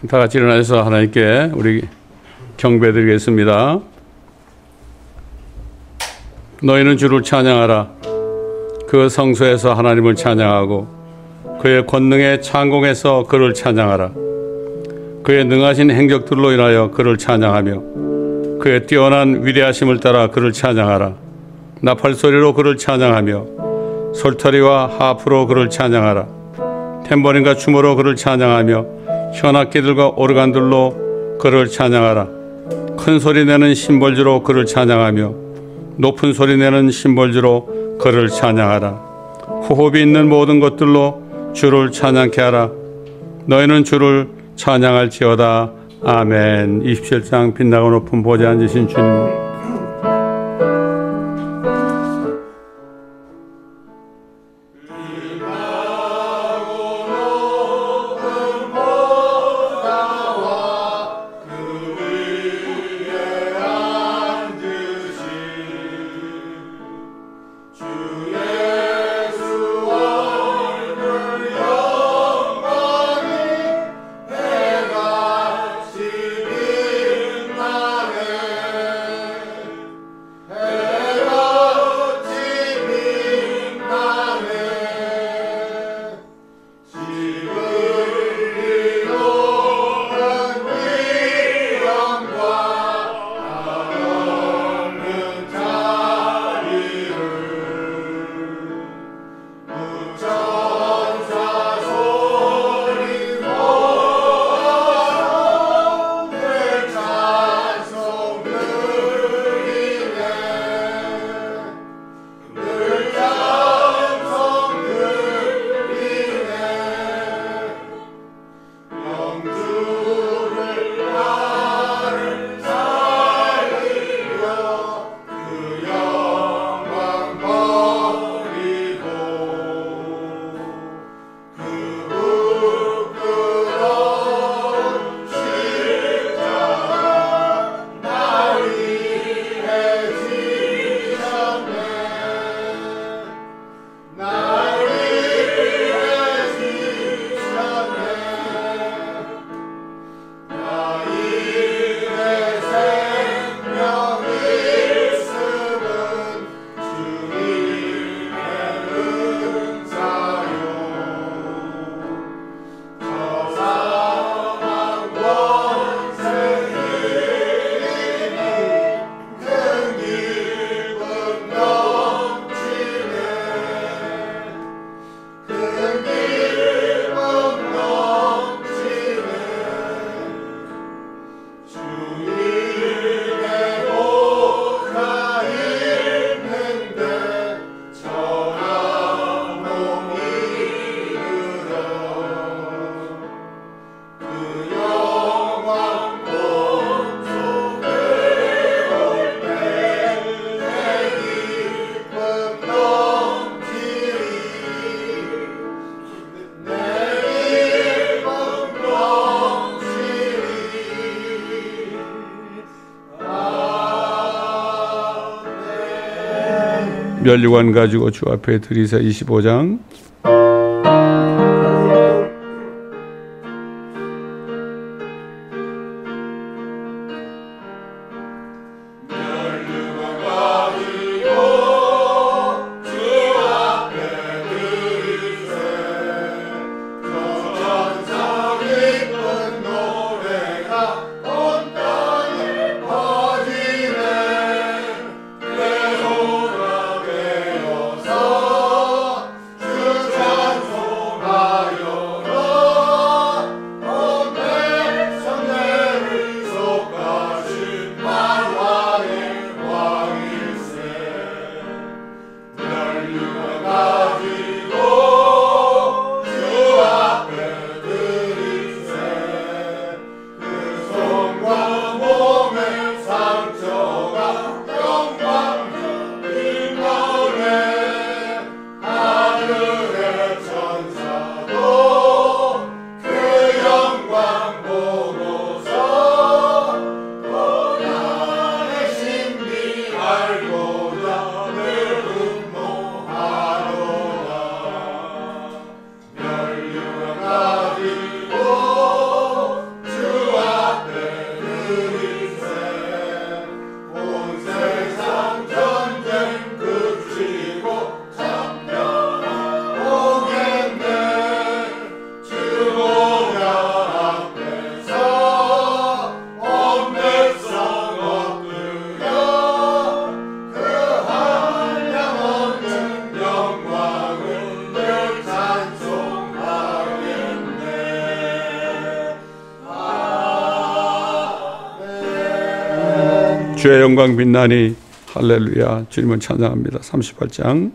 다 같이 일어나서 하나님께 우리 경배드리겠습니다. 너희는 주를 찬양하라. 그 성소에서 하나님을 찬양하고 그의 권능의 창공에서 그를 찬양하라. 그의 능하신 행적들로 인하여 그를 찬양하며 그의 뛰어난 위대하심을 따라 그를 찬양하라. 나팔소리로 그를 찬양하며 솔터리와 하프로 그를 찬양하라. 탬버린과 춤으로 그를 찬양하며 현악기들과 오르간들로 그를 찬양하라. 큰 소리 내는 심벌주로 그를 찬양하며 높은 소리 내는 심벌주로 그를 찬양하라. 호흡이 있는 모든 것들로 주를 찬양케 하라. 너희는 주를 찬양할지어다. 아멘. 27장 빛나고 높은 보좌에 앉으신 주님, 면류관 가지고 주 앞에 들이사 25장. 주 주의 영광 빛나니 할렐루야. 주님을 찬양합니다. 38장.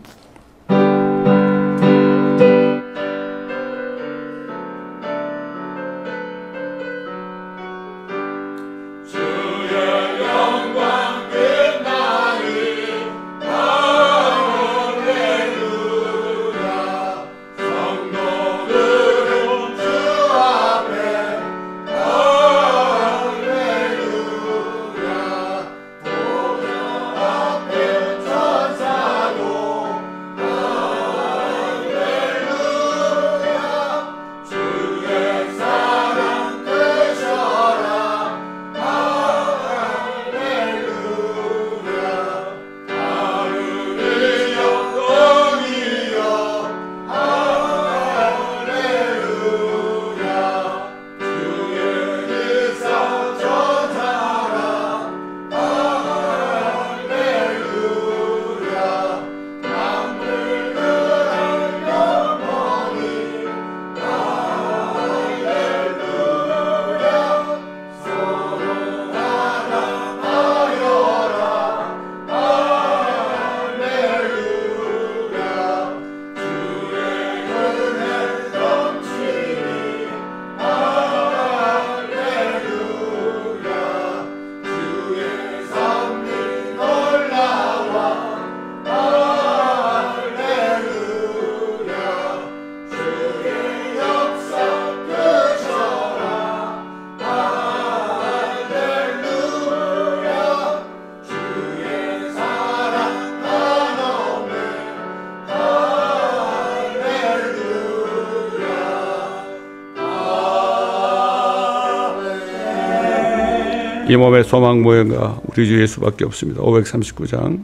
이 몸의 소망 무엇인가? 우리 주 예수밖에 없습니다. 539장.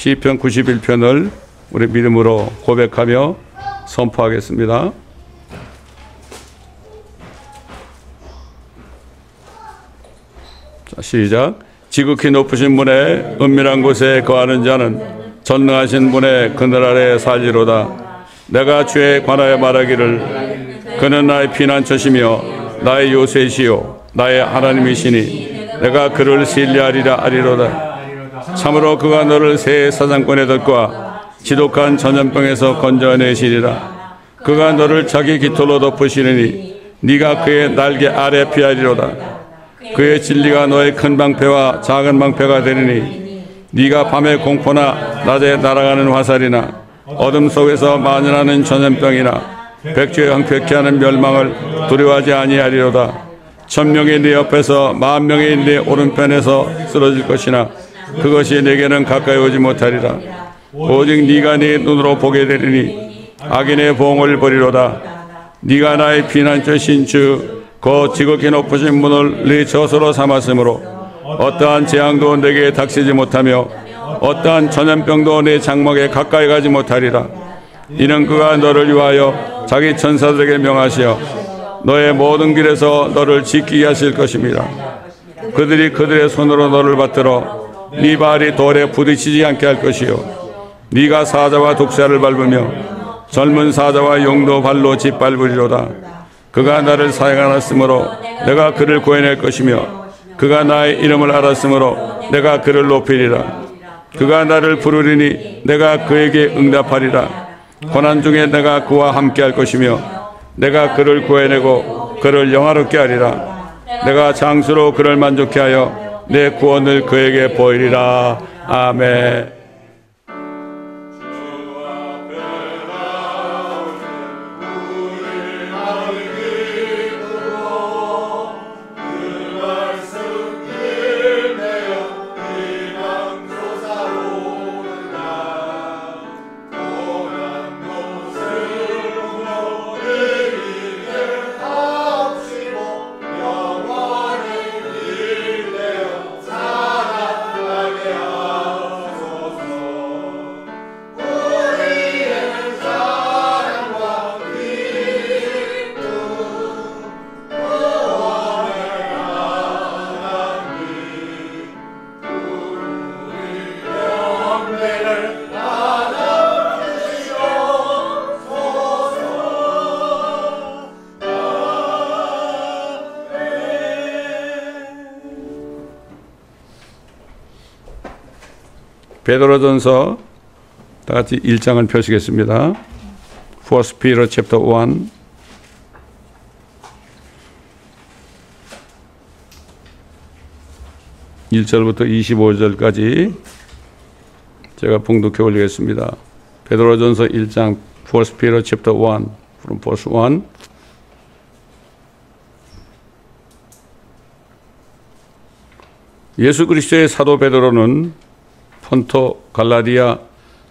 시편 91편을 우리 믿음으로 고백하며 선포하겠습니다. 자, 시작. 지극히 높으신 분의 은밀한 곳에 거하는 자는 전능하신 분의 그늘 아래 살리로다. 내가 주에 관하여 말하기를 그는 나의 피난처시며 나의 요새시요 나의 하나님이시니 내가 그를 신뢰하리라 하리로다. 참으로 그가 너를 새 사냥꾼의 덫과 지독한 전염병에서 건져내시리라. 그가 너를 자기 깃털로 덮으시리니 네가 그의 날개 아래 피하리로다. 그의 진리가 너의 큰 방패와 작은 방패가 되리니 네가 밤에 공포나 낮에 날아가는 화살이나 어둠 속에서 만연하는 전염병이나 백주에 형편케 하는 멸망을 두려워하지 아니하리로다. 1000명이 네 옆에서 10,000명이 네 오른편에서 쓰러질 것이나 그것이 내게는 가까이 오지 못하리라. 오직 네가 네 눈으로 보게 되리니 악인의 보응을 버리로다. 네가 나의 피난처신 주 그 지극히 높으신 문을 네 저수로 삼았으므로 어떠한 재앙도 내게 닥치지 못하며 어떠한 전염병도 내 장막에 가까이 가지 못하리라. 이는 그가 너를 위하여 자기 천사들에게 명하시어 너의 모든 길에서 너를 지키게 하실 것입니다. 그들이 그들의 손으로 너를 받들어 네 발이 돌에 부딪히지 않게 할 것이요 네가 사자와 독사를 밟으며 젊은 사자와 용도 발로 짓밟으리로다. 그가 나를 사랑하였으므로 내가 그를 구해낼 것이며 그가 나의 이름을 알았으므로 내가 그를 높이리라. 그가 나를 부르리니 내가 그에게 응답하리라. 고난 중에 내가 그와 함께 할 것이며 내가 그를 구해내고 그를 영화롭게 하리라. 내가 장수로 그를 만족케 하여 내 구원을 그에게 보이리라. 아멘. 베드로전서 다 같이 1장을 펴시겠습니다. First Peter chapter 1. (1절부터) 25절까지 제가 봉독해 올리겠습니다. 베드로전서 1장 First Peter chapter 1 from verse 1. 예수 그리스도의 사도 베드로는 폰토, 갈라디아,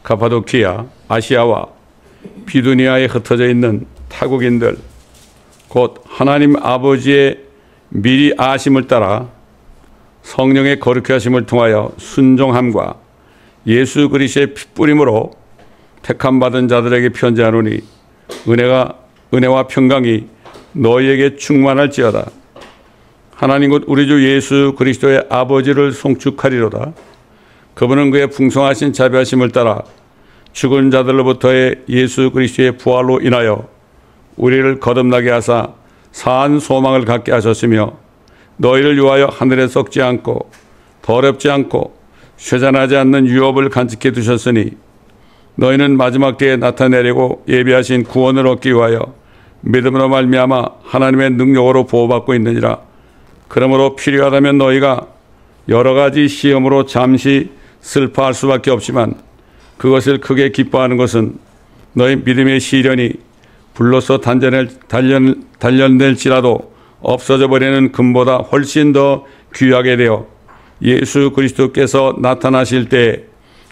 가파도키아, 아시아와 비두니아에 흩어져 있는 타국인들, 곧 하나님 아버지의 미리 아심을 따라 성령의 거룩히 하심을 통하여 순종함과 예수 그리스도의 핏뿌림으로 택함 받은 자들에게 편지하노니 은혜와 평강이 너희에게 충만할지어다. 하나님 곧 우리 주 예수 그리스도의 아버지를 송축하리로다. 그분은 그의 풍성하신 자비하심을 따라 죽은 자들로부터의 예수 그리스도의 부활로 인하여 우리를 거듭나게 하사 사한 소망을 갖게 하셨으며 너희를 위하여 하늘에 썩지 않고 더럽지 않고 쇠잔하지 않는 유업을 간직해 두셨으니 너희는 마지막 때에 나타내려고 예비하신 구원을 얻기 위하여 믿음으로 말미암아 하나님의 능력으로 보호받고 있느니라. 그러므로 필요하다면 너희가 여러 가지 시험으로 잠시 슬퍼할 수밖에 없지만 그것을 크게 기뻐하는 것은 너희 믿음의 시련이 불로서 단련될지라도 없어져 버리는 금보다 훨씬 더 귀하게 되어 예수 그리스도께서 나타나실 때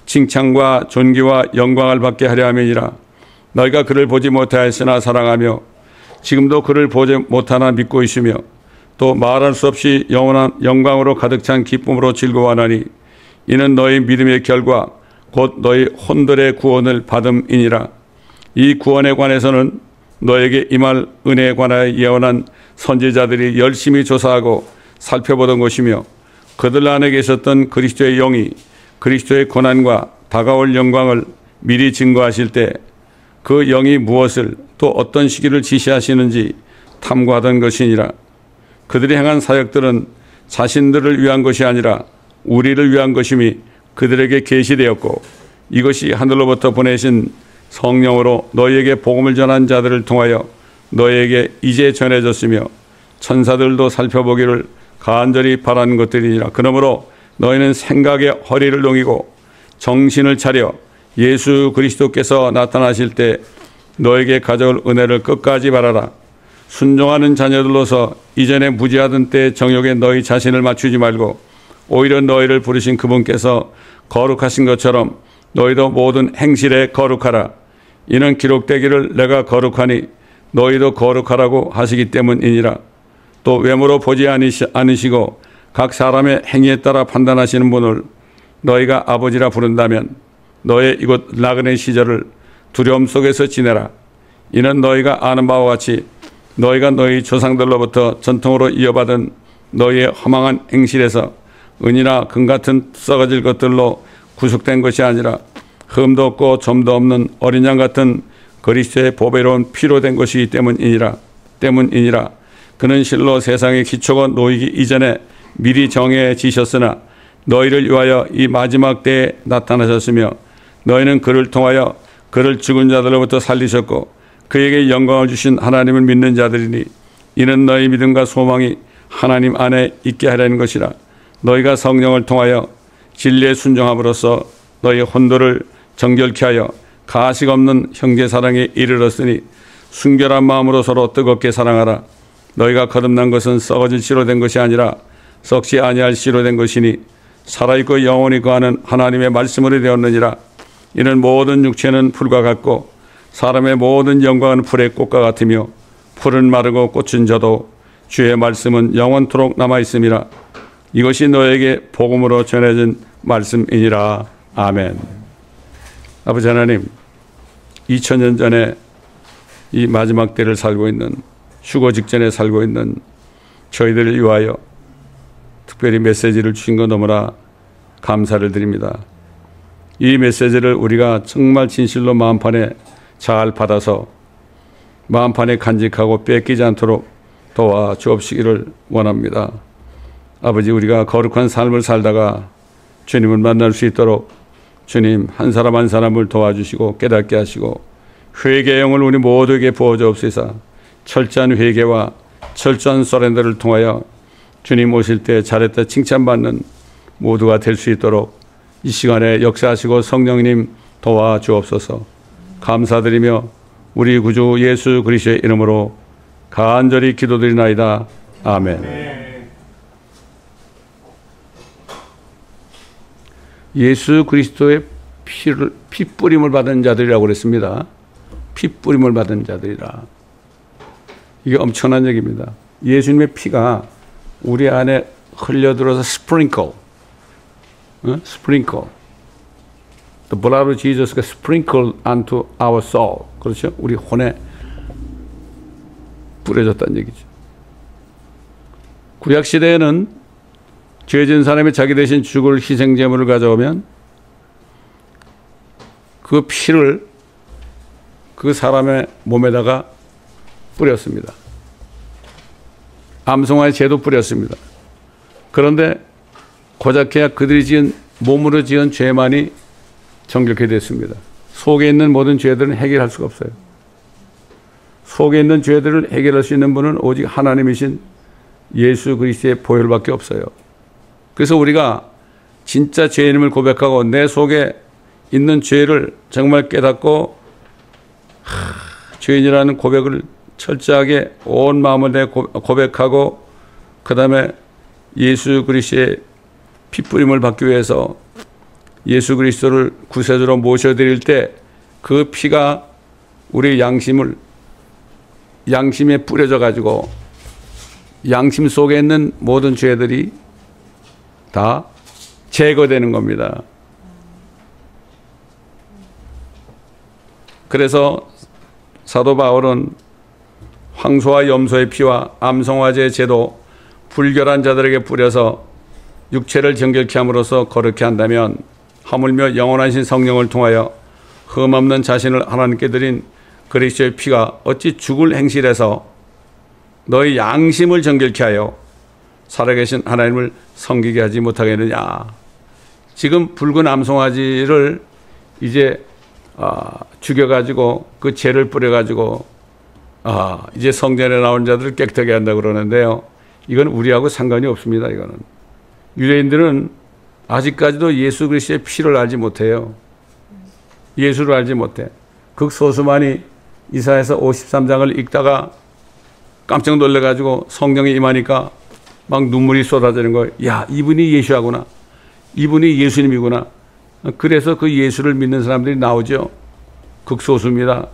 칭찬과 존귀와 영광을 받게 하려 함이니라. 너희가 그를 보지 못하였으나 사랑하며 지금도 그를 보지 못하나 믿고 있으며 또 말할 수 없이 영원한 영광으로 가득 찬 기쁨으로 즐거워하나니 이는 너희 믿음의 결과 곧 너희 혼들의 구원을 받음이니라. 이 구원에 관해서는 너에게 임할 은혜에 관하여 예언한 선지자들이 열심히 조사하고 살펴보던 것이며 그들 안에 계셨던 그리스도의 영이 그리스도의 고난과 다가올 영광을 미리 증거하실 때 그 영이 무엇을 또 어떤 시기를 지시하시는지 탐구하던 것이니라. 그들이 행한 사역들은 자신들을 위한 것이 아니라 우리를 위한 것임이 그들에게 계시되었고 이것이 하늘로부터 보내신 성령으로 너희에게 복음을 전한 자들을 통하여 너희에게 이제 전해졌으며 천사들도 살펴보기를 간절히 바라는 것들이니라. 그러므로 너희는 생각의 허리를 농이고 정신을 차려 예수 그리스도께서 나타나실 때 너에게 가져올 은혜를 끝까지 바라라. 순종하는 자녀들로서 이전에 무지하던 때 정욕에 너희 자신을 맞추지 말고 오히려 너희를 부르신 그분께서 거룩하신 것처럼 너희도 모든 행실에 거룩하라. 이는 기록되기를 내가 거룩하니 너희도 거룩하라고 하시기 때문이니라. 또 외모로 보지 않으시고 각 사람의 행위에 따라 판단하시는 분을 너희가 아버지라 부른다면 너의 이곳 나그네 시절을 두려움 속에서 지내라. 이는 너희가 아는 바와 같이 너희가 너희 조상들로부터 전통으로 이어받은 너희의 허망한 행실에서 은이나 금 같은 썩어질 것들로 구속된 것이 아니라 흠도 없고 점도 없는 어린 양 같은 그리스도의 보배로운 피로 된 것이기 때문이니라. 그는 실로 세상의 기초가 놓이기 이전에 미리 정해지셨으나 너희를 위하여 이 마지막 때에 나타나셨으며 너희는 그를 통하여 그를 죽은 자들로부터 살리셨고 그에게 영광을 주신 하나님을 믿는 자들이니 이는 너희 믿음과 소망이 하나님 안에 있게 하려는 것이라. 너희가 성령을 통하여 진리에 순종함으로써 너희 혼도를 정결케 하여 가식 없는 형제 사랑에 이르렀으니 순결한 마음으로 서로 뜨겁게 사랑하라. 너희가 거듭난 것은 썩어질 씨로 된 것이 아니라 썩지 아니할 씨로 된 것이니 살아있고 영원히 거하는 하나님의 말씀으로 되었느니라. 이는 모든 육체는 풀과 같고 사람의 모든 영광은 풀의 꽃과 같으며 풀은 마르고 꽃은 져도 주의 말씀은 영원토록 남아있음이라. 이것이 너에게 복음으로 전해진 말씀이니라. 아멘. 아버지 하나님, 2000년 전에 이 마지막 때를 살고 있는, 휴거 직전에 살고 있는 저희들을 위하여 특별히 메시지를 주신 것 너무나 감사를 드립니다. 이 메시지를 우리가 정말 진실로 마음판에 잘 받아서 마음판에 간직하고 뺏기지 않도록 도와 주옵시기를 원합니다. 아버지, 우리가 거룩한 삶을 살다가 주님을 만날 수 있도록 주님 한 사람 한 사람을 도와주시고 깨닫게 하시고 회개의 영을 우리 모두에게 부어주옵소서. 철저한 회개와 철저한 서렌더를 통하여 주님 오실 때 잘했다 칭찬받는 모두가 될 수 있도록 이 시간에 역사하시고 성령님 도와주옵소서. 감사드리며 우리 구주 예수 그리스도의 이름으로 간절히 기도드리나이다. 아멘. 예수 그리스도의 피 뿌림을 받은 자들이라고 그랬습니다. 피 뿌림을 받은 자들이라. 이게 엄청난 얘기입니다. 예수님의 피가 우리 안에 흘려들어서 스프링클. The blood of Jesus got sprinkled onto our soul. 그렇죠? 우리 혼에 뿌려졌다는 얘기죠. 구약 시대에는 죄진 사람이 자기 대신 죽을 희생 제물을 가져오면 그 피를 그 사람의 몸에다가 뿌렸습니다. 암송아지 제도 뿌렸습니다. 그런데 고작해야 그들이 지은 몸으로 지은 죄만이 정결케 됐습니다. 속에 있는 모든 죄들은 해결할 수가 없어요. 속에 있는 죄들을 해결할 수 있는 분은 오직 하나님이신 예수 그리스도의 보혈밖에 없어요. 그래서 우리가 진짜 죄인임을 고백하고 내 속에 있는 죄를 정말 깨닫고 죄인이라는 고백을 철저하게 온 마음을 내 고백하고 그 다음에 예수 그리스도의 피뿌림을 받기 위해서 예수 그리스도를 구세주로 모셔드릴 때 그 피가 우리 양심에 뿌려져 가지고 양심 속에 있는 모든 죄들이 다 제거되는 겁니다. 그래서 사도 바울은 황소와 염소의 피와 암송아지의 제도 불결한 자들에게 뿌려서 육체를 정결케 함으로써 거룩케 한다면 하물며 영원하신 성령을 통하여 흠없는 자신을 하나님께 드린 그리스도의 피가 어찌 죽을 행실에서 너희 양심을 정결케 하여 살아계신 하나님을 섬기게 하지 못하겠느냐. 지금 붉은 암송아지를 이제 죽여가지고 그 죄를 뿌려가지고 이제 성전에 나온 자들을 깨끗하게 한다고 그러는데요. 이건 우리하고 상관이 없습니다. 이거는 유대인들은 아직까지도 예수 그리스도의 피를 알지 못해요. 예수를 알지 못해. 극소수만이 이사야서 53장을 읽다가 깜짝 놀래가지고 성령이 임하니까 막 눈물이 쏟아지는 거예요. 야, 이분이 예수하구나. 이분이 예수님이구나. 그래서 그 예수를 믿는 사람들이 나오죠. 극소수입니다.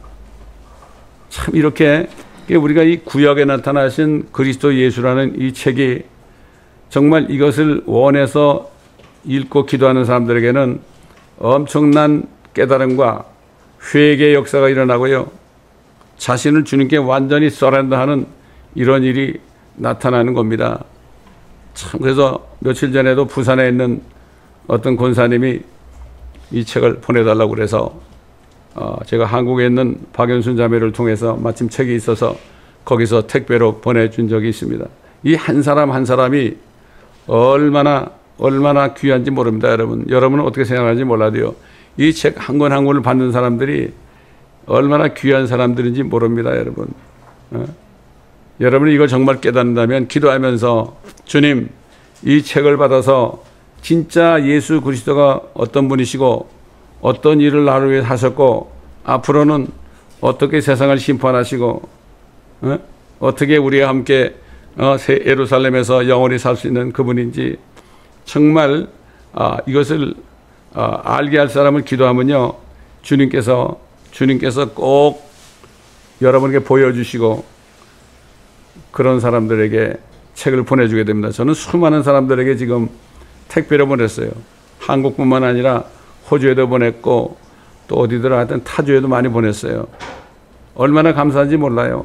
참 이렇게 우리가 이 구약에 나타나신 그리스도 예수라는 이 책이 정말 이것을 원해서 읽고 기도하는 사람들에게는 엄청난 깨달음과 회개의 역사가 일어나고요. 자신을 주님께 완전히 서렌더하는 이런 일이 나타나는 겁니다. 참 그래서 며칠 전에도 부산에 있는 어떤 권사님이 이 책을 보내달라고 그래서 제가 한국에 있는 박연순 자매를 통해서 마침 책이 있어서 거기서 택배로 보내준 적이 있습니다. 이 한 사람 한 사람이 얼마나 귀한지 모릅니다. 여러분은 어떻게 생각하는지 몰라도요. 이 책 한 권 한 권을 받는 사람들이 얼마나 귀한 사람들인지 모릅니다. 여러분이 이걸 정말 깨닫는다면 기도하면서 주님, 이 책을 받아서 진짜 예수 그리스도가 어떤 분이시고 어떤 일을 나를 위해 하셨고 앞으로는 어떻게 세상을 심판하시고 어떻게 우리와 함께 새 예루살렘에서 영원히 살 수 있는 그분인지 정말 이것을 알게 할 사람을 기도하면요, 주님께서 꼭 여러분에게 보여주시고 그런 사람들에게 책을 보내주게 됩니다. 저는 수많은 사람들에게 지금 택배로 보냈어요. 한국뿐만 아니라 호주에도 보냈고 또 어디더라 하여튼 타주에도 많이 보냈어요. 얼마나 감사한지 몰라요.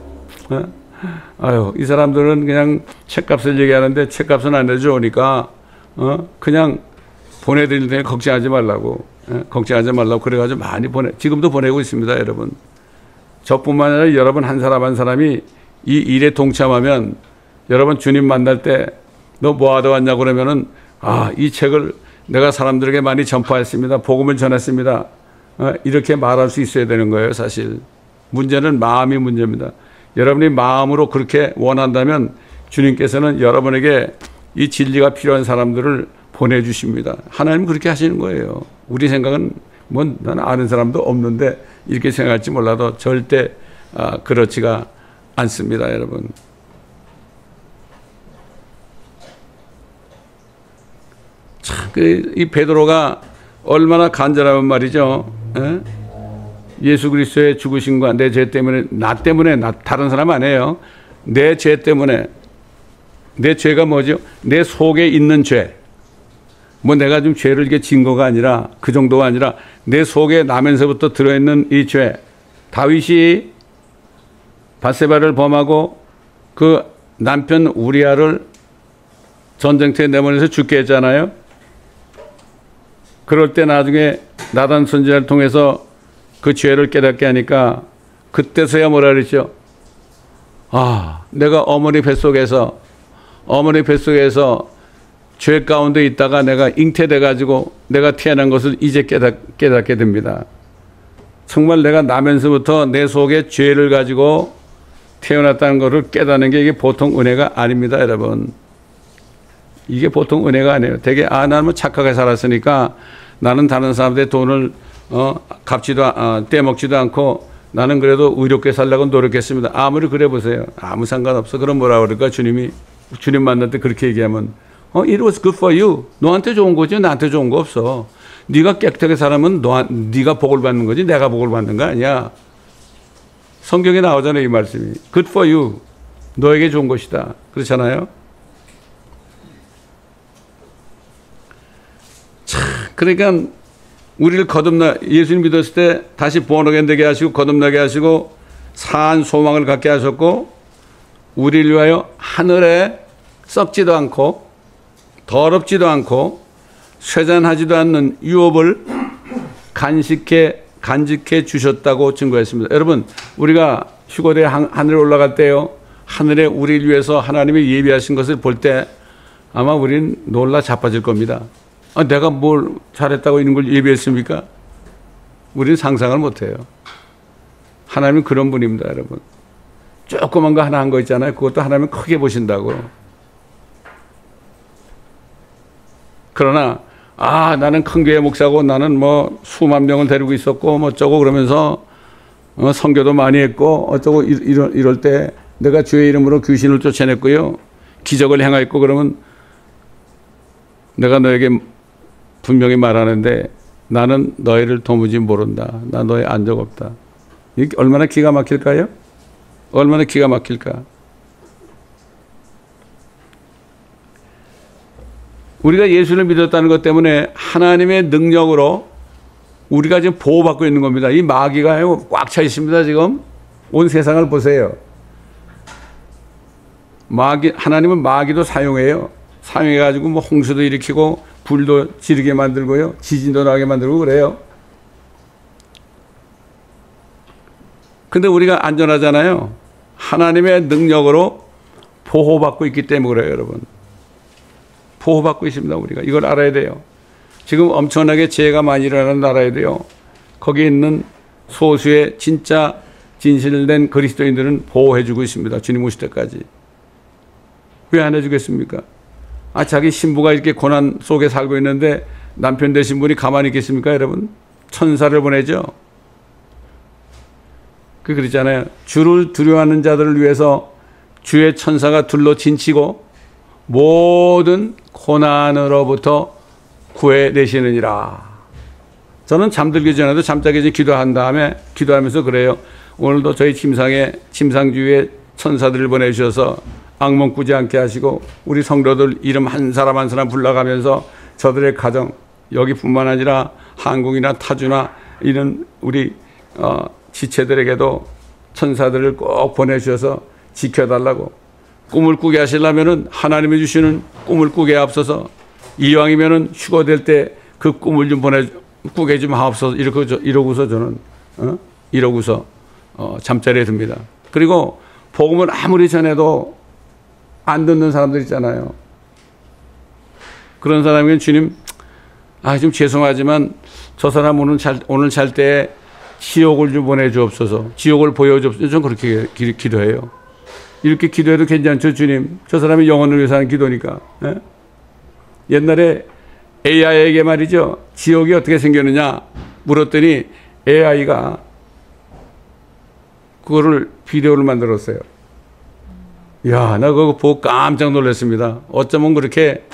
아유, 이 사람들은 그냥 책값을 얘기하는데 책값은 안 내주니까 그냥 보내드릴 때 걱정하지 말라고 그래가지고 많이 지금도 보내고 있습니다. 여러분, 저뿐만 아니라 여러분 한 사람 한 사람이 이 일에 동참하면 여러분 주님 만날 때 너 뭐 하다 왔냐 그러면은 이 책을 내가 사람들에게 많이 전파했습니다. 복음을 전했습니다. 이렇게 말할 수 있어야 되는 거예요. 사실 문제는 마음이 문제입니다. 여러분이 마음으로 그렇게 원한다면 주님께서는 여러분에게 이 진리가 필요한 사람들을 보내주십니다. 하나님은 그렇게 하시는 거예요. 우리 생각은 나는 아는 사람도 없는데 이렇게 생각할지 몰라도 절대 그렇지가 않습니다. 여러분, 참 이 베드로가 얼마나 간절하면 말이죠. 예수 그리스도의 죽으심과 내 죄 때문에, 나 때문에, 다른 사람 아니에요. 내 죄 때문에. 내 죄가 뭐죠? 내 속에 있는 죄. 내가 좀 죄를 이렇게 진 거가 아니라, 그 정도가 아니라 내 속에 나면서부터 들어있는 이 죄. 다윗이 밧세바를 범하고 그 남편 우리아를 전쟁터에 내보내서 죽게 했잖아요. 그럴 때 나중에 나단 선지자를 통해서 그 죄를 깨닫게 하니까 그때서야 뭐라 그랬죠? 내가 어머니 뱃속에서 죄 가운데 있다가 내가 잉태돼가지고 내가 태어난 것을 이제 깨닫게 됩니다. 정말 내가 나면서부터 내 속에 죄를 가지고 태어났다는 것을 깨닫는 게 이게 보통 은혜가 아닙니다. 여러분, 이게 보통 은혜가 아니에요. 되게 나는 뭐 착하게 살았으니까 나는 다른 사람들의 돈을 떼먹지도 않고 나는 그래도 의롭게 살려고 노력했습니다. 아무리 그래 보세요. 아무 상관없어. 그럼 뭐라 그럴까? 주님 만날 때 그렇게 얘기하면 It was good for you. 너한테 좋은 거지 나한테 좋은 거 없어. 네가 깨끗하게 살면 네가 복을 받는 거지 내가 복을 받는 거 아니야. 성경에 나오잖아요. 이 말씀이. Good for you. 너에게 좋은 것이다. 그렇잖아요. 그러니까 우리를 예수님 믿었을 때 다시 born 되게 하시고 거듭나게 하시고 산 소망을 갖게 하셨고 우리를 위하여 하늘에 썩지도 않고 더럽지도 않고 쇠잔하지도 않는 유업을 간직해 주셨다고 증거했습니다. 여러분, 우리가 휴거대 하늘에 올라갈 때요, 하늘에 우리를 위해서 하나님이 예비하신 것을 볼 때 아마 우린 놀라 자빠질 겁니다. 내가 뭘 잘했다고 이런 걸 예비했습니까? 우리는 상상을 못해요. 하나님은 그런 분입니다. 여러분, 조그만 거 하나 한 거 있잖아요. 그것도 하나님은 크게 보신다고. 그러나 나는 큰 교회 목사고 나는 뭐 수만 명을 데리고 있었고 뭐 어쩌고 그러면서 선교도 많이 했고 어쩌고 이럴 때 내가 주의 이름으로 귀신을 쫓아냈고요. 기적을 행하였고 그러면 내가 너에게 분명히 말하는데 나는 너희를 도무지 모른다. 나 너희 안 적 없다. 이게 얼마나 기가 막힐까요? 얼마나 기가 막힐까? 우리가 예수를 믿었다는 것 때문에 하나님의 능력으로 우리가 지금 보호받고 있는 겁니다. 이 마귀가 꽉 차 있습니다. 지금 온 세상을 보세요. 하나님은 마귀도 사용해요. 사용해가지고 뭐 홍수도 일으키고 불도 지르게 만들고요. 지진도 나게 만들고 그래요. 근데 우리가 안전하잖아요. 하나님의 능력으로 보호받고 있기 때문에 그래요, 여러분. 보호받고 있습니다, 우리가. 이걸 알아야 돼요. 지금 엄청나게 재해가 많이 일어나는 나라에 돼요. 거기 있는 소수의 진짜 진실된 그리스도인들은 보호해주고 있습니다. 주님 오실 때까지. 왜 안 해주겠습니까? 자기 신부가 이렇게 고난 속에 살고 있는데 남편 되신 분이 가만히 있겠습니까, 여러분? 천사를 보내죠. 그러잖아요. 주를 두려워하는 자들을 위해서 주의 천사가 둘로 진치고 모든 고난으로부터 구해내시느니라. 저는 잠들기 전에도 잠자기 전에 기도한 다음에 기도하면서 그래요. 오늘도 저희 침상주위에 천사들을 보내주셔서 악몽 꾸지 않게 하시고 우리 성도들 이름 한 사람 한 사람 불러가면서 저들의 가정 여기뿐만 아니라 한국이나 타주나 이런 우리 지체들에게도 천사들을 꼭 보내주셔서 지켜달라고. 꿈을 꾸게 하시려면은 하나님이 주시는 꿈을 꾸게 앞서서 이왕이면은 휴거될 때 그 꿈을 좀 꾸게 좀 하옵소서. 이러고서 저는 이러고서 잠자리에 듭니다. 그리고 복음을 아무리 전해도 안 듣는 사람들 있잖아요. 그런 사람에게는 주님, 좀 죄송하지만 저 사람 오늘 잘 때 지옥을 좀 보내주옵소서. 지옥을 보여주옵소서. 저는 그렇게 기도해요. 이렇게 기도해도 괜찮죠, 주님? 저 사람이 영혼을 위해서 하는 기도니까. 예? 옛날에 AI에게 말이죠. 지옥이 어떻게 생겼느냐 물었더니 AI가 그거를 비디오를 만들었어요. 나 그거 보고 깜짝 놀랐습니다. 어쩌면 그렇게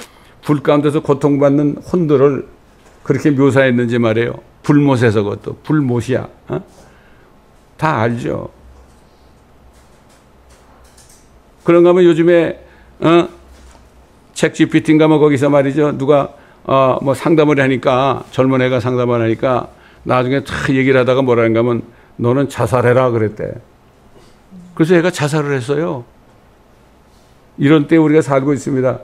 불 가운데서 고통받는 혼들을 그렇게 묘사했는지 말이에요. 불못에서 그것도. 불못이야. 다 알죠. 그런가 하면 요즘에, 책 GPT인가 뭐 거기서 말이죠. 누가, 뭐 상담을 하니까, 젊은 애가 상담을 하니까, 나중에 다 얘기를 하다가 뭐라는가 하면, 너는 자살해라 그랬대. 그래서 애가 자살을 했어요. 이런 때 우리가 살고 있습니다.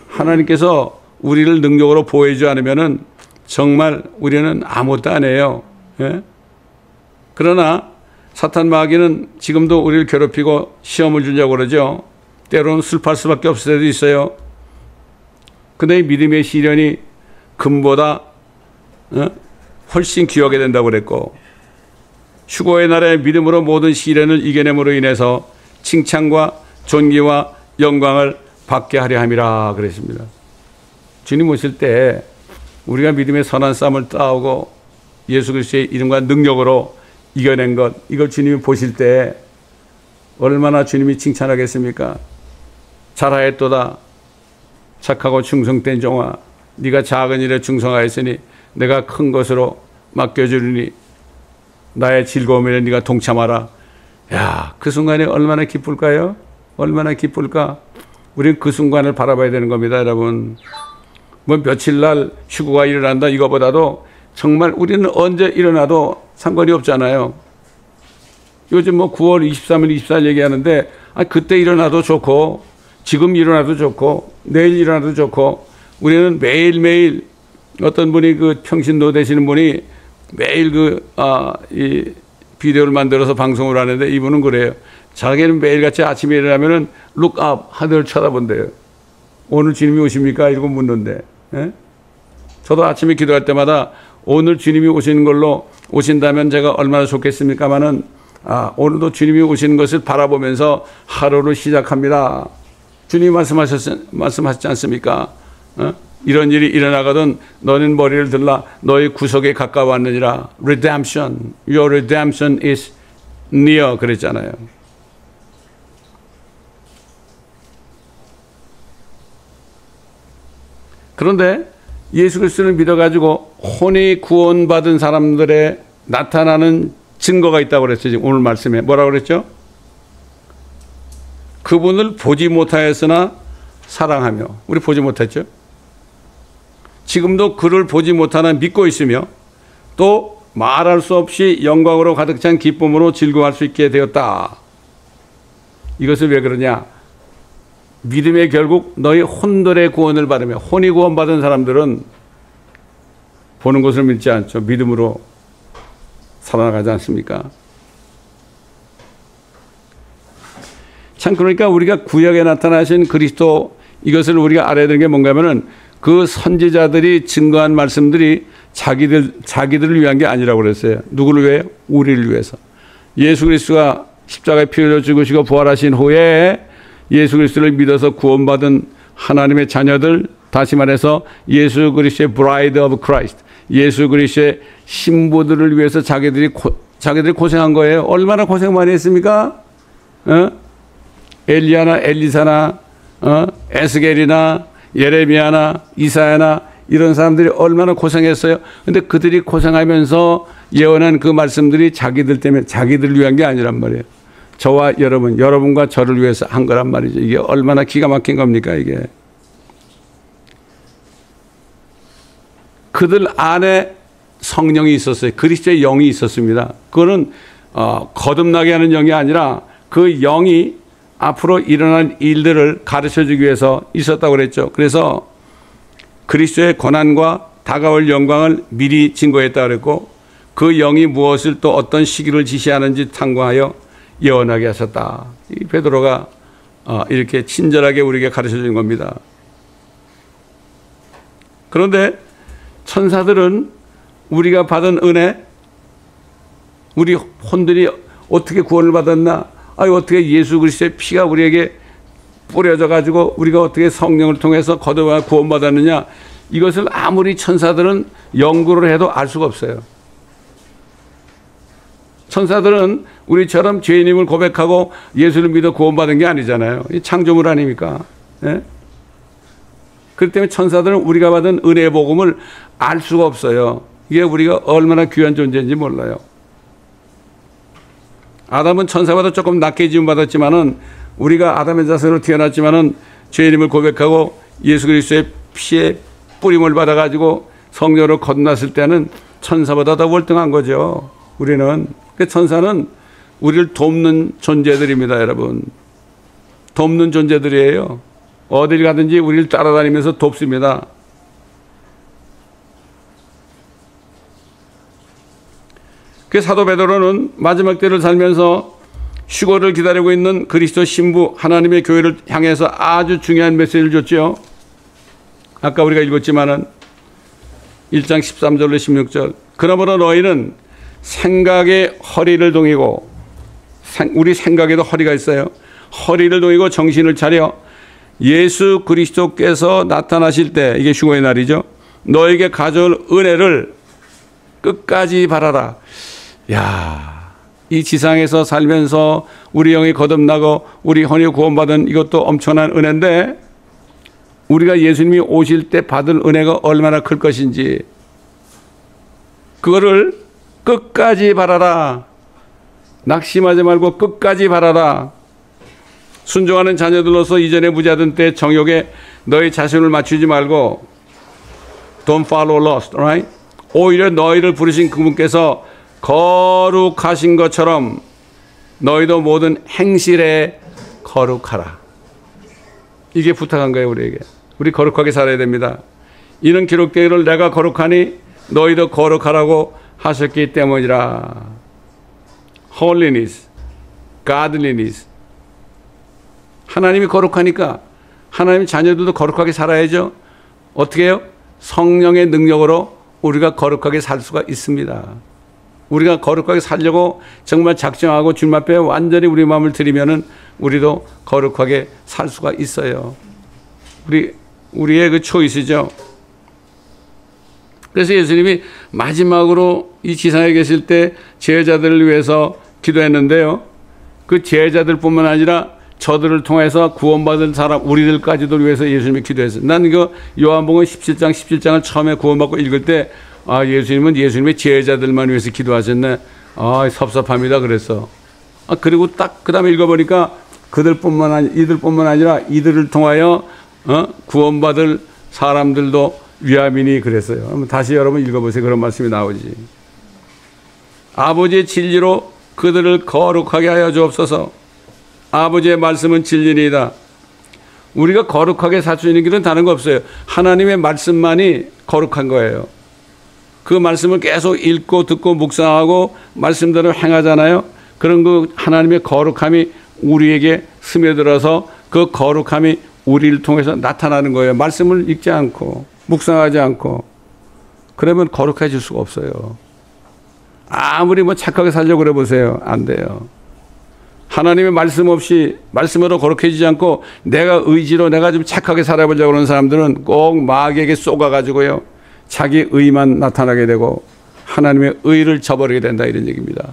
하나님께서 우리를 능력으로 보호해주지 않으면은 정말 우리는 아무것도 안 해요. 예? 그러나 사탄 마귀는 지금도 우리를 괴롭히고 시험을 주려고 그러죠. 때로는 슬퍼할 수밖에 없을 때도 있어요. 근데 이 믿음의 시련이 금보다 훨씬 귀하게 된다고 그랬고 휴거의 날에 믿음으로 모든 시련을 이겨냄으로 인해서 칭찬과 존귀와 영광을 받게 하려 함이라 그랬습니다. 주님 오실 때 우리가 믿음의 선한 싸움을 싸우고 예수 그리스도의 이름과 능력으로 이겨낸 것, 이걸 주님이 보실 때 얼마나 주님이 칭찬하겠습니까? 잘하였도다 착하고 충성된 종아, 네가 작은 일에 충성하였으니 내가 큰 것으로 맡겨주리니 나의 즐거움에 네가 동참하라. 그 순간이 얼마나 기쁠까요? 얼마나 기쁠까? 우리는 그 순간을 바라봐야 되는 겁니다, 여러분. 뭐 며칠 날 휴거가 일어난다 이거보다도 정말 우리는 언제 일어나도 상관이 없잖아요. 요즘 뭐 9월 23일, 24일 얘기하는데 그때 일어나도 좋고 지금 일어나도 좋고 내일 일어나도 좋고 우리는 매일매일 어떤 분이 그 평신도 되시는 분이 매일 이 비디오를 만들어서 방송을 하는데 이분은 그래요. 자기는 매일같이 아침에 일어나면은 룩업 하늘을 쳐다본대요. 오늘 주님이 오십니까? 이러고 묻는데. 예? 저도 아침에 기도할 때마다 오늘 주님이 오시는 걸로 오신다면 제가 얼마나 좋겠습니까마는 오늘도 주님이 오시는 것을 바라보면서 하루를 시작합니다. 주님이 말씀하셨지 않습니까? 이런 일이 일어나거든 너는 머리를 들라 너희 구속에 가까웠느니라. Redemption, your redemption is near 그랬잖아요. 그런데 예수 그리스도를 믿어가지고 혼이 구원받은 사람들의 나타나는 증거가 있다고 그랬어요. 지금 오늘 말씀에 뭐라고 그랬죠? 그분을 보지 못하였으나 사랑하며. 우리 보지 못했죠? 지금도 그를 보지 못하나 믿고 있으며 또 말할 수 없이 영광으로 가득 찬 기쁨으로 즐거워할 수 있게 되었다. 이것을 왜 그러냐? 믿음의 결국 너희 혼들의 구원을 받으며, 혼이 구원받은 사람들은 보는 것을 믿지 않죠. 믿음으로 살아나가지 않습니까? 참 그러니까 우리가 구약에 나타나신 그리스도, 이것을 우리가 알아야 되는 게 뭔가 하면은 그 선지자들이 증거한 말씀들이 자기들을 위한 게 아니라고 그랬어요. 누구를 위해요? 우리를 위해서. 예수 그리스도가 십자가에 피 흘려 죽으시고 부활하신 후에 예수 그리스도를 믿어서 구원받은 하나님의 자녀들, 다시 말해서 예수 그리스도의 bride of Christ, 예수 그리스도의 신부들을 위해서 자기들이 고생한 거예요. 얼마나 고생 많이 했습니까? 엘리야나 엘리사나 에스겔이나 예레미야나 이사야나 이런 사람들이 얼마나 고생했어요. 근데 그들이 고생하면서 예언한 그 말씀들이 자기들 때문에, 자기들을 위한 게 아니란 말이에요. 저와 여러분과 저를 위해서 한 거란 말이죠. 이게 얼마나 기가 막힌 겁니까, 이게. 그들 안에 성령이 있었어요. 그리스도의 영이 있었습니다. 그거는 거듭나게 하는 영이 아니라 그 영이 앞으로 일어날 일들을 가르쳐주기 위해서 있었다고 그랬죠. 그래서 그리스도의 고난과 다가올 영광을 미리 증거했다고 그랬고, 그 영이 무엇을 또 어떤 시기를 지시하는지 탐구하여 예언하게 하셨다. 이 베드로가 이렇게 친절하게 우리에게 가르쳐 주는 겁니다. 그런데 천사들은 우리가 받은 은혜, 우리 혼들이 어떻게 구원을 받았나? 어떻게 예수 그리스도의 피가 우리에게 뿌려져 가지고 우리가 어떻게 성령을 통해서 거듭나 구원받았느냐? 이것을 아무리 천사들은 연구를 해도 알 수가 없어요. 천사들은 우리처럼 죄인임을 고백하고 예수를 믿어 구원받은 게 아니잖아요. 이 창조물 아닙니까? 예? 그렇기 때문에 천사들은 우리가 받은 은혜의 복음을 알 수가 없어요. 이게 우리가 얼마나 귀한 존재인지 몰라요. 아담은 천사보다 조금 낮게 지음받았지만은, 우리가 아담의 자손으로 태어났지만은 죄인임을 고백하고 예수 그리스도의 피에 뿌림을 받아가지고 성령으로 거듭났을 때는 천사보다 더 월등한 거죠. 우리는. 그 천사는 우리를 돕는 존재들입니다, 여러분. 돕는 존재들이에요. 어딜 가든지 우리를 따라다니면서 돕습니다. 그 사도 베드로는 마지막 때를 살면서 휴거를 기다리고 있는 그리스도 신부 하나님의 교회를 향해서 아주 중요한 메시지를 줬죠. 아까 우리가 읽었지만은 1장 13절로 16절. 그러므로 너희는 생각의 허리를 동이고, 우리 생각에도 허리가 있어요. 허리를 동이고 정신을 차려 예수 그리스도께서 나타나실 때, 이게 휴거의 날이죠, 너에게 가져올 은혜를 끝까지 바라라. 야, 이 지상에서 살면서 우리 영이 거듭나고 우리 혼이 구원받은 이것도 엄청난 은혜인데, 우리가 예수님이 오실 때 받을 은혜가 얼마나 클 것인지 그거를 끝까지 바라라. 낙심하지 말고 끝까지 바라라. 순종하는 자녀들로서 이전에 무지하던 때 정욕에 너희 자신을 맞추지 말고 Don't follow lust, right? 오히려 너희를 부르신 그분께서 거룩하신 것처럼 너희도 모든 행실에 거룩하라. 이게 부탁한 거예요, 우리에게. 우리 거룩하게 살아야 됩니다. 이는 기록되기를 내가 거룩하니 너희도 거룩하라고 하셨기 때문이라. Holiness, Godliness. 하나님이 거룩하니까 하나님의 자녀들도 거룩하게 살아야죠. 어떻게 해요? 성령의 능력으로 우리가 거룩하게 살 수가 있습니다. 우리가 거룩하게 살려고 정말 작정하고 주님 앞에 완전히 우리 마음을 드리면은 우리도 거룩하게 살 수가 있어요. 우리의 그 초이스죠. 그래서 예수님이 마지막으로 이 지상에 계실 때 제자들을 위해서 기도했는데요. 그 제자들뿐만 아니라 저들을 통해서 구원받은 사람 우리들까지도 위해서 예수님이 기도했어요. 난 이거 요한복음 17장을 처음에 구원받고 읽을 때 예수님은 예수님의 제자들만 위해서 기도하셨네. 섭섭합니다 그랬어. 그리고 딱 그 다음에 읽어보니까 이들뿐만 아니라 이들을 통하여 구원받을 사람들도 위함이니 그랬어요. 한번 다시 여러분 읽어보세요. 그런 말씀이 나오지. 아버지의 진리로 그들을 거룩하게 하여 주옵소서. 아버지의 말씀은 진리이다. 우리가 거룩하게 살 수 있는 길은 다른 거 없어요. 하나님의 말씀만이 거룩한 거예요. 그 말씀을 계속 읽고 듣고 묵상하고 말씀대로 행하잖아요. 그런 그 하나님의 거룩함이 우리에게 스며들어서 그 거룩함이 우리를 통해서 나타나는 거예요. 말씀을 읽지 않고 묵상하지 않고 그러면 거룩해질 수가 없어요. 아무리 착하게 살려고 그래 보세요. 안 돼요. 하나님의 말씀 없이 말씀으로 거룩해지지 않고 내가 의지로 내가 좀 착하게 살아보려고 하는 사람들은 꼭 마귀에게 쏘가가지고요. 자기 의만 나타나게 되고 하나님의 의를 저버리게 된다 이런 얘기입니다.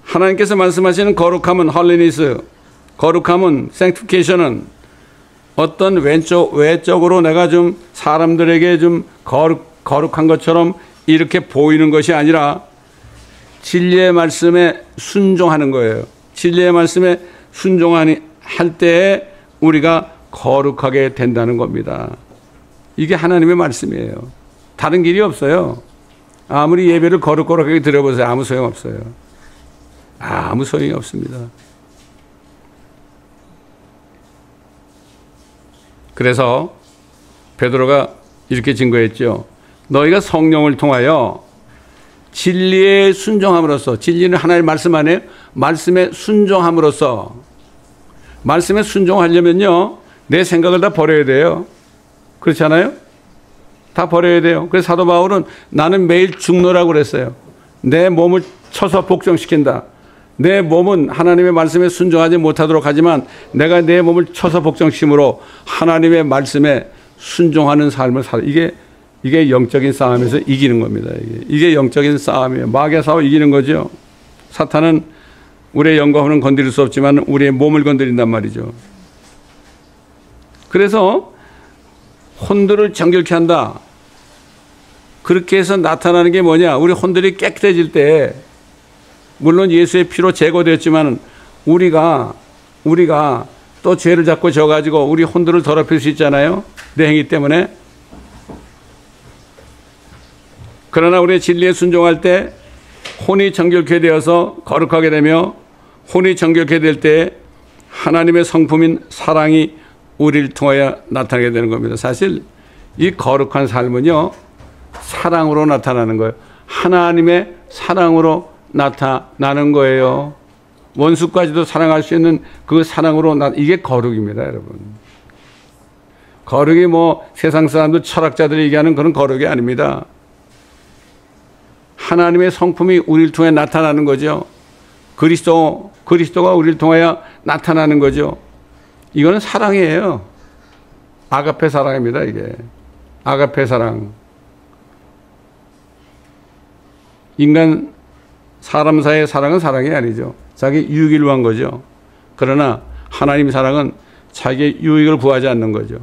하나님께서 말씀하시는 거룩함은 헐리니스, 거룩함은 sanctification은 어떤 외적으로 내가 좀 사람들에게 좀 거룩한 것처럼 이렇게 보이는 것이 아니라 진리의 말씀에 순종하는 거예요. 진리의 말씀에 순종할 때에 우리가 거룩하게 된다는 겁니다. 이게 하나님의 말씀이에요. 다른 길이 없어요. 아무리 예배를 거룩하게 드려보세요. 아무 소용없어요. 아무 소용이 없습니다. 그래서 베드로가 이렇게 증거했죠. 너희가 성령을 통하여 진리에 순종함으로써, 진리는 하나님의 말씀 안에 말씀에 순종함으로써, 말씀에 순종하려면요 내 생각을 다 버려야 돼요. 그렇지 않아요? 다 버려야 돼요. 그래서 사도 바울은 나는 매일 죽노라고 그랬어요. 내 몸을 쳐서 복종시킨다. 내 몸은 하나님의 말씀에 순종하지 못하도록 하지만 내가 내 몸을 쳐서 복종심으로 하나님의 말씀에 순종하는 삶을 살아. 이게 영적인 싸움에서 이기는 겁니다. 이게 영적인 싸움이에요. 마귀와 싸워 이기는 거죠. 사탄은 우리의 영광은 건드릴 수 없지만 우리의 몸을 건드린단 말이죠. 그래서 혼들을 정결케 한다. 그렇게 해서 나타나는 게 뭐냐? 우리 혼들이 깨끗해질 때 물론 예수의 피로 제거되었지만 우리가 또 죄를 잡고 져가지고 우리 혼들을 더럽힐 수 있잖아요. 내 행위 때문에. 그러나 우리의 진리에 순종할 때 혼이 정결케 되어서 거룩하게 되며 혼이 정결케 될 때 하나님의 성품인 사랑이 우리를 통하여 나타나게 되는 겁니다. 사실 이 거룩한 삶은요 사랑으로 나타나는 거예요. 하나님의 사랑으로 나타나는 거예요. 원수까지도 사랑할 수 있는 그 사랑으로 이게 거룩입니다, 여러분. 거룩이 세상 사람들 철학자들이 얘기하는 그런 거룩이 아닙니다. 하나님의 성품이 우리를 통해 나타나는 거죠. 그리스도가 우리를 통하여 나타나는 거죠. 이거는 사랑이에요. 아가페 사랑입니다, 이게. 아가페 사랑. 사람 사이의 사랑은 사랑이 아니죠. 자기 유익을 위한 거죠. 그러나 하나님 사랑은 자기의 유익을 구하지 않는 거죠.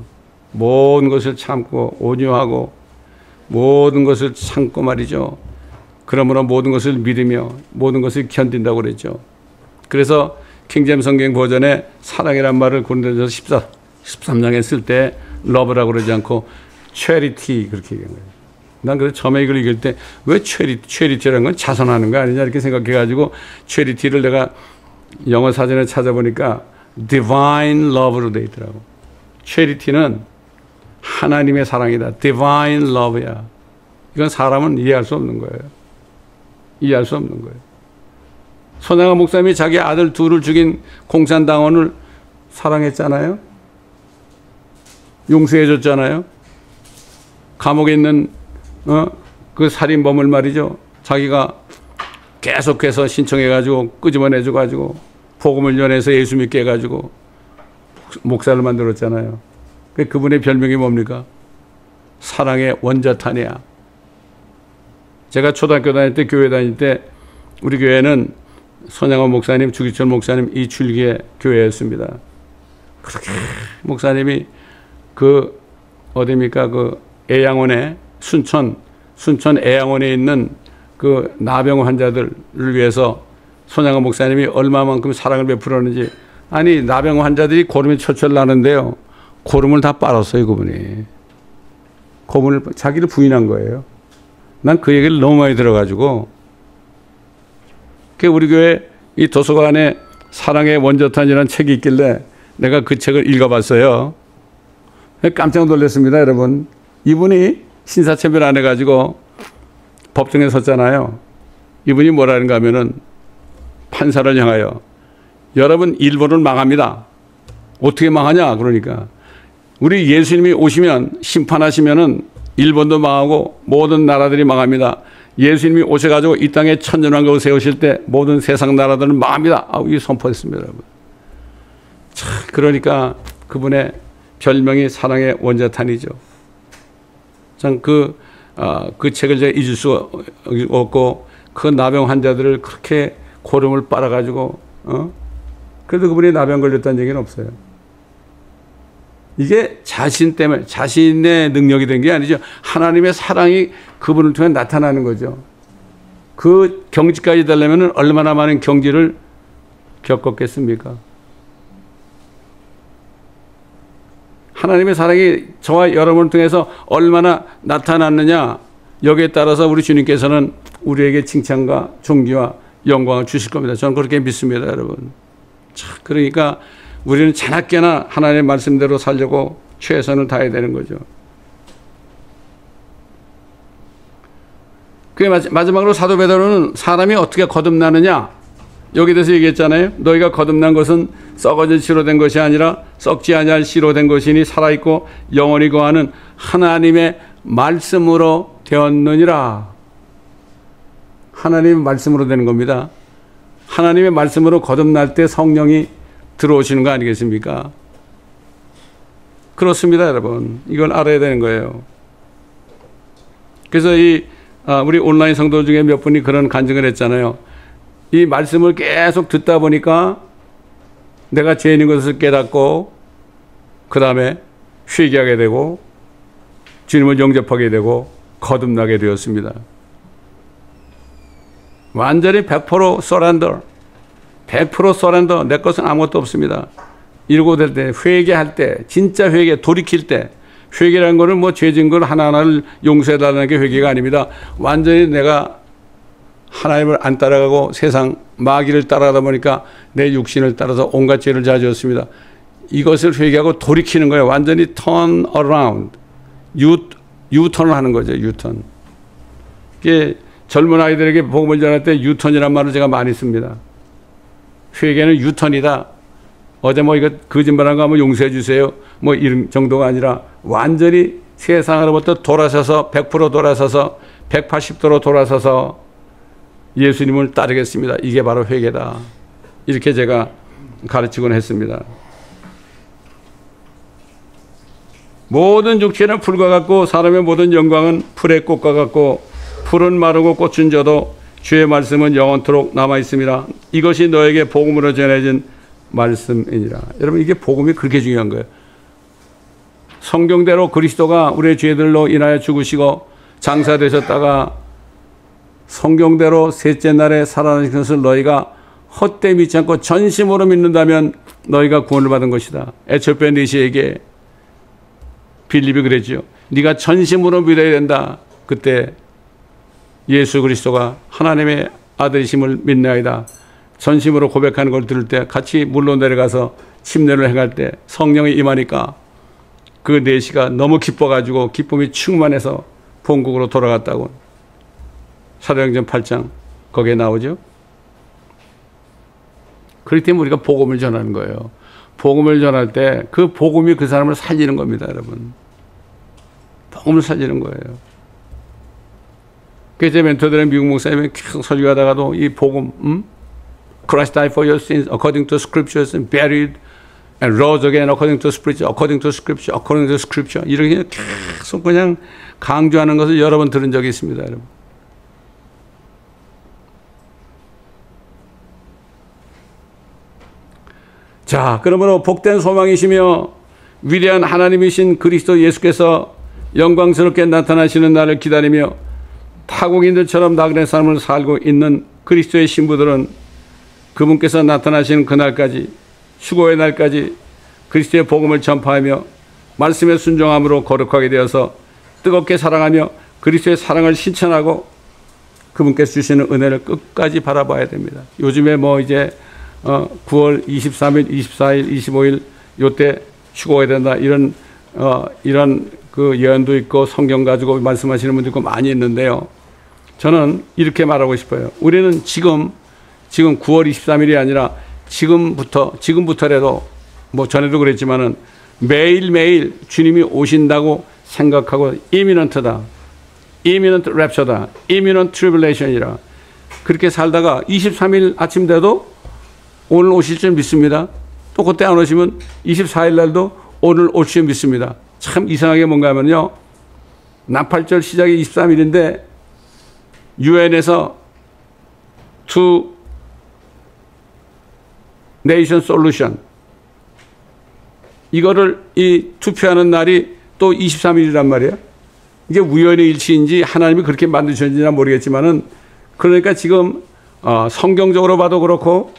모든 것을 참고 온유하고 모든 것을 참고 말이죠. 그러므로 모든 것을 믿으며 모든 것을 견딘다고 그랬죠. 그래서 킹제임스 성경 버전에 사랑이란 말을 고린도전서 13장에 쓸 때 러브라고 그러지 않고 charity 그렇게 얘기한 거예요. 난 그래서 처음에 이걸 읽을 때 왜 체리티라는 건 자선하는 거 아니냐 이렇게 생각해가지고 체리티를 내가 영어 사전에 찾아보니까 divine love로 돼 있더라고. 체리티는 하나님의 사랑이다. divine love야. 이건 사람은 이해할 수 없는 거예요. 이해할 수 없는 거예요. 손양아 목사님이 자기 아들 둘을 죽인 공산당원을 사랑했잖아요. 용서해 줬잖아요. 감옥에 있는 그 살인범을 말이죠. 자기가 계속해서 신청해가지고 끄집어내줘가지고 복음을 전해서 예수 믿게 해가지고 목사를 만들었잖아요. 그분의 별명이 뭡니까? 사랑의 원자탄이야. 제가 초등학교 다닐 때, 교회 다닐 때 우리 교회는 손양원 목사님, 주기철 목사님 이 줄기의 교회였습니다. 그렇게 목사님이 그 어디입니까? 그 애양원에 순천 애양원에 있는 그 나병 환자들을 위해서 손양원 목사님이 얼마만큼 사랑을 베풀었는지. 아니, 나병 환자들이 고름이 철철 나는데요, 고름을 다 빨았어요. 그분이 고름을 자기를 부인한 거예요. 난 그 얘기를 너무 많이 들어가지고, 우리 교회 이 도서관에 사랑의 원자탄이라는 책이 있길래 내가 그 책을 읽어봤어요. 깜짝 놀랐습니다, 여러분. 이분이 신사참배를 안 해가지고 법정에 섰잖아요. 이분이 뭐라는가 하면은 판사를 향하여, 여러분 일본은 망합니다. 어떻게 망하냐? 그러니까 우리 예수님이 오시면 심판하시면은 일본도 망하고 모든 나라들이 망합니다. 예수님이 오셔가지고 이 땅에 천년왕국을 세우실 때 모든 세상 나라들은 망합니다. 이 선포했습니다, 여러분. 참, 그러니까 그분의 별명이 사랑의 원자탄이죠. 참 그 책을 제가 잊을 수 없고, 그 나병 환자들을 그렇게 고름을 빨아가지고, 그래도 그분이 나병 걸렸다는 얘기는 없어요. 이게 자신 때문에, 자신의 능력이 된 게 아니죠. 하나님의 사랑이 그분을 통해 나타나는 거죠. 그 경지까지 되려면 얼마나 많은 경지를 겪었겠습니까? 하나님의 사랑이 저와 여러분을 통해서 얼마나 나타났느냐, 여기에 따라서 우리 주님께서는 우리에게 칭찬과 존귀와 영광을 주실 겁니다. 저는 그렇게 믿습니다, 여러분. 자, 그러니까 우리는 자나깨나 하나님의 말씀대로 살려고 최선을 다해야 되는 거죠. 마지막으로 사도 베드로는 사람이 어떻게 거듭나느냐, 여기에 대해서 얘기했잖아요. 너희가 거듭난 것은 썩어진 씨로 된 것이 아니라 썩지 아니할 씨로 된 것이니 살아있고 영원히 거하는 하나님의 말씀으로 되었느니라. 하나님의 말씀으로 되는 겁니다. 하나님의 말씀으로 거듭날 때 성령이 들어오시는 거 아니겠습니까? 그렇습니다, 여러분. 이걸 알아야 되는 거예요. 그래서 우리 온라인 성도 중에 몇 분이 그런 간증을 했잖아요. 이 말씀을 계속 듣다 보니까 내가 죄인인 것을 깨닫고, 그 다음에 회개하게 되고, 주님을 영접하게 되고, 거듭나게 되었습니다. 완전히 100% 서렌더. 100% 서렌더. 내 것은 아무것도 없습니다. 이러고 될 때, 회개할 때, 진짜 회개, 돌이킬 때, 회개라는 거는 뭐 죄진 걸 하나하나를 용서해달라는 게 회개가 아닙니다. 완전히 내가 하나님을 안 따라가고 세상 마귀를 따라가다 보니까 내 육신을 따라서 온갖 죄를 저질렀습니다. 이것을 회개하고 돌이키는 거예요. 완전히 turn around. 유턴을 하는 거죠. 유턴. 이게 젊은 아이들에게 복음을 전할 때 유턴이라는 말을 제가 많이 씁니다. 회개는 유턴이다. 어제 뭐 이거 거짓말한 거 하면 용서해 주세요. 뭐 이런 정도가 아니라 완전히 세상으로부터 돌아서서 100% 돌아서서 180도로 돌아서서 예수님을 따르겠습니다. 이게 바로 회개다. 이렇게 제가 가르치곤 했습니다. 모든 육체는 풀과 같고 사람의 모든 영광은 풀의 꽃과 같고 풀은 마르고 꽃은 져도 주의 말씀은 영원토록 남아 있습니다. 이것이 너에게 복음으로 전해진 말씀이니라. 여러분, 이게 복음이 그렇게 중요한 거예요. 성경대로 그리스도가 우리의 죄들로 인하여 죽으시고 장사되셨다가 성경대로 셋째 날에 살아나신 것을 너희가 헛되이 믿지 않고 전심으로 믿는다면 너희가 구원을 받은 것이다. 에초뼈 니시에게 빌립이 그랬죠. 네가 전심으로 믿어야 된다. 그때 예수 그리스도가 하나님의 아들이심을 믿나이다. 전심으로 고백하는 걸 들을 때 같이 물로 내려가서 침례를 행할 때 성령이 임하니까 그 내시가 너무 기뻐가지고 기쁨이 충만해서 본국으로 돌아갔다고 사도행전 8장 거기에 나오죠. 그렇기 때문에 우리가 복음을 전하는 거예요. 복음을 전할 때 그 복음이 그 사람을 살리는 겁니다, 여러분. 복음을 살리는 거예요. 그래서 제 멘토들은 미국 목사님이 계속 설교하다가도 이 복음, Christ died for your sins according to scriptures and buried and rose again according to scripture, according to scripture, according to scripture. 이렇게 계속 그냥 강조하는 것을 여러 번 들은 적이 있습니다, 여러분. 자, 그러므로 복된 소망이시며 위대한 하나님이신 그리스도 예수께서 영광스럽게 나타나시는 날을 기다리며 타국인들처럼 나그네 삶을 살고 있는 그리스도의 신부들은 그분께서 나타나시는 그날까지, 수고의 날까지 그리스도의 복음을 전파하며 말씀에 순종함으로 거룩하게 되어서 뜨겁게 사랑하며 그리스도의 사랑을 실천하고 그분께서 주시는 은혜를 끝까지 바라봐야 됩니다. 요즘에 이제 9월 23일, 24일, 25일 요때 휴고해야 된다, 이런 그 예언도 있고 성경 가지고 말씀하시는 분도 있고 많이 있는데요. 저는 이렇게 말하고 싶어요. 우리는 지금 9월 23일이 아니라 지금부터라도 전에도 그랬지만은 매일매일 주님이 오신다고 생각하고 imminent다, imminent rapture다, imminent tribulation이라 그렇게 살다가 23일 아침 돼도 오늘 오실 줄 믿습니다. 또 그때 안 오시면 24일 날도 오늘 올 줄 믿습니다. 참 이상하게 뭔가 하면요, 나팔절 시작이 23일인데 유엔에서 Two Nation Solution 이거를 투표하는 날이 또 23일이란 말이에요. 이게 우연의 일치인지 하나님이 그렇게 만드셨는지 모르겠지만은, 그러니까 지금 성경적으로 봐도 그렇고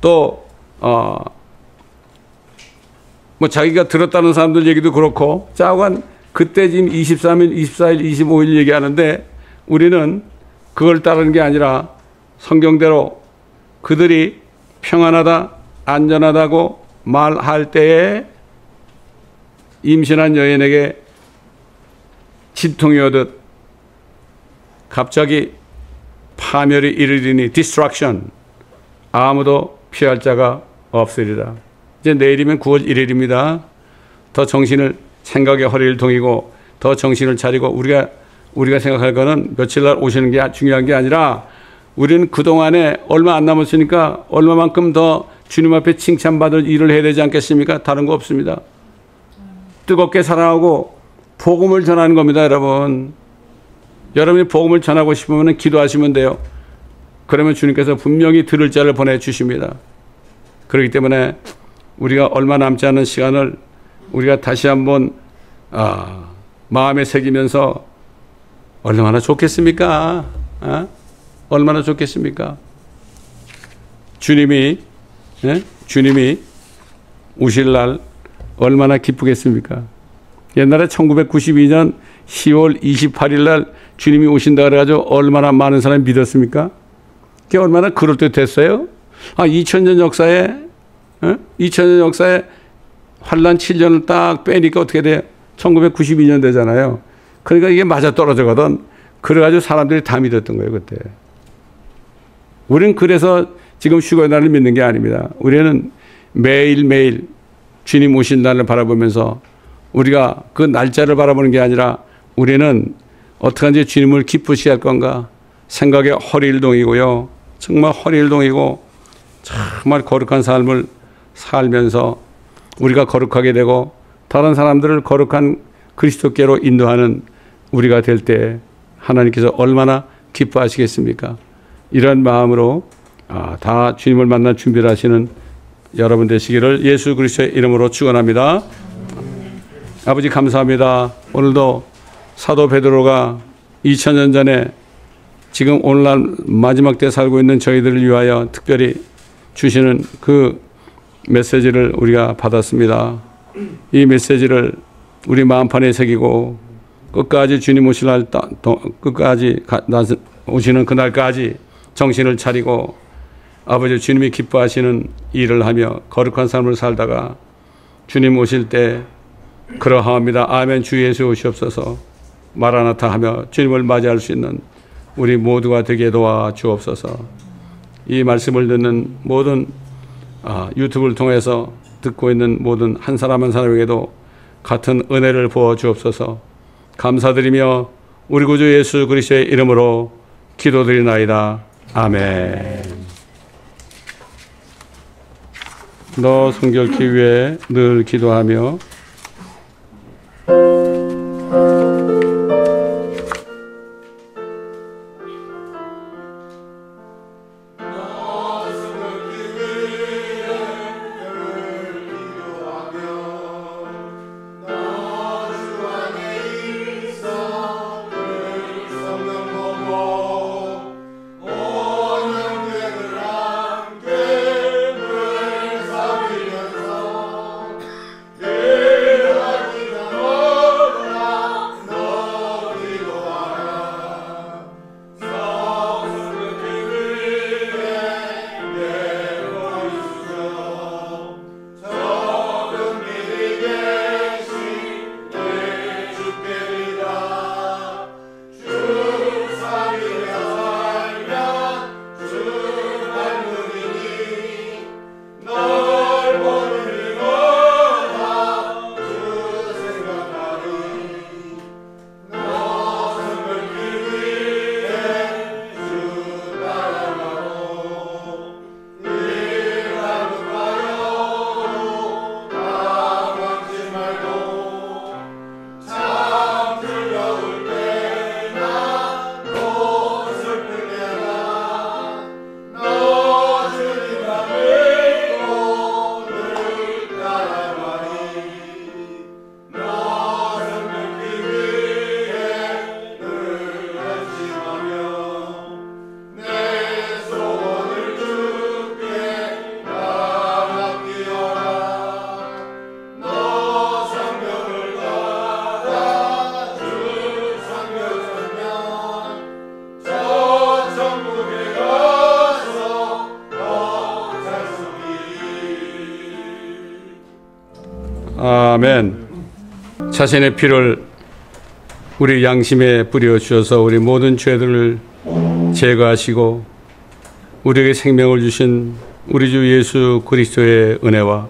또 자기가 들었다는 사람들 얘기도 그렇고 짜오간 그때 지금 23일, 24일, 25일 얘기하는데 우리는 그걸 따르는 게 아니라 성경대로 그들이 평안하다, 안전하다고 말할 때에 임신한 여인에게 진통이 오듯 갑자기 파멸이 이르리니 destruction, 아무도 피할 자가 없으리라. 이제 내일이면 9월 1일입니다. 더 정신을, 생각의 허리를 동이고 더 정신을 차리고 우리가 생각할 거는 며칠 날 오시는 게 중요한 게 아니라 우리는 그동안에 얼마 안 남았으니까 얼마만큼 더 주님 앞에 칭찬받을 일을 해야 되지 않겠습니까? 다른 거 없습니다. 뜨겁게 사랑하고 복음을 전하는 겁니다, 여러분. 여러분이 복음을 전하고 싶으면 기도하시면 돼요. 그러면 주님께서 분명히 들을 자를 보내주십니다. 그렇기 때문에 우리가 얼마 남지 않은 시간을 우리가 다시 한번 마음에 새기면서 얼마나 좋겠습니까? 얼마나 좋겠습니까? 주님이 오실 날 얼마나 기쁘겠습니까? 옛날에 1992년 10월 28일 날 주님이 오신다 그래가지고 얼마나 많은 사람이 믿었습니까? 그게 얼마나 그럴듯했어요? 2000년 역사에 환란 7년을 딱 빼니까 어떻게 돼요? 1992년 되잖아요. 그러니까 이게 맞아 떨어지거든. 그래가지고 사람들이 다 믿었던 거예요, 그때. 우리는 그래서 지금 휴거의 날을 믿는 게 아닙니다. 우리는 매일매일 주님 오신 날을 바라보면서 우리가 그 날짜를 바라보는 게 아니라 우리는 어떻게 하는지 주님을 기쁘시게 할 건가 생각에 허리를 동이고요. 정말 허리를 동이고 정말 거룩한 삶을 살면서 우리가 거룩하게 되고 다른 사람들을 거룩한 그리스도께로 인도하는 우리가 될 때 하나님께서 얼마나 기뻐하시겠습니까? 이런 마음으로 다 주님을 만날 준비를 하시는 여러분 되시기를 예수 그리스도의 이름으로 축원합니다. 아버지 감사합니다. 오늘도 사도 베드로가 2000년 전에 지금 오늘날 마지막 때 살고 있는 저희들을 위하여 특별히 주시는 그 메시지를 우리가 받았습니다. 이 메시지를 우리 마음판에 새기고 끝까지 주님 오실 날 끝까지 오시는 그날까지 정신을 차리고 아버지 주님이 기뻐하시는 일을 하며 거룩한 삶을 살다가 주님 오실 때 그러하옵니다. 아멘. 주 예수 오시옵소서. 마라나타 하며 주님을 맞이할 수 있는 우리 모두가 되게 도와 주옵소서. 이 말씀을 듣는 모든 유튜브를 통해서 듣고 있는 모든 한 사람 한 사람에게도 같은 은혜를 부어 주옵소서. 감사드리며 우리 구주 예수 그리스도의 이름으로 기도드리나이다. 아멘. 너 성결케 위해 늘 기도하며 아멘. 자신의 피를 우리 양심에 뿌려 주셔서 우리 모든 죄들을 제거하시고 우리에게 생명을 주신 우리 주 예수 그리스도의 은혜와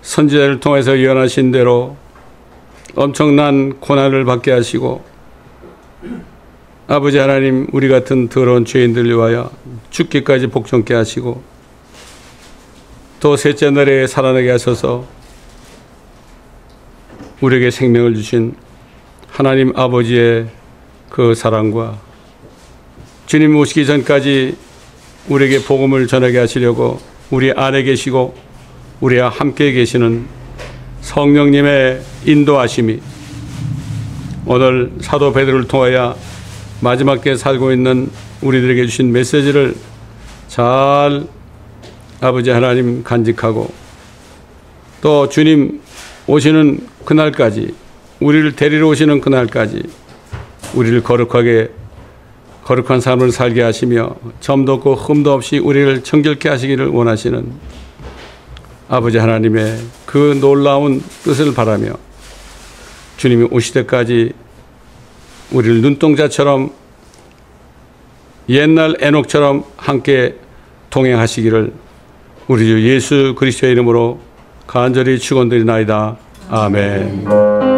선지자를 통해서 예언하신 대로 엄청난 고난을 받게 하시고 아버지 하나님, 우리 같은 더러운 죄인들을 위하여 죽기까지 복종케 하시고 또 셋째 날에 살아나게 하셔서 우리에게 생명을 주신 하나님 아버지의 그 사랑과 주님 오시기 전까지 우리에게 복음을 전하게 하시려고 우리 안에 계시고 우리와 함께 계시는 성령님의 인도하심이 오늘 사도 베드로를 통하여 마지막 때 살고 있는 우리들에게 주신 메시지를 잘 아버지 하나님 간직하고 또 주님 오시는 그날까지, 우리를 데리러 오시는 그날까지 우리를 거룩한 삶을 살게 하시며 점도 없고 흠도 없이 우리를 정결케 하시기를 원하시는 아버지 하나님의 그 놀라운 뜻을 바라며 주님이 오실 때까지 우리를 눈동자처럼 옛날 에녹처럼 함께 동행하시기를 우리 주 예수 그리스도의 이름으로 간절히 축원드리나이다. 아멘.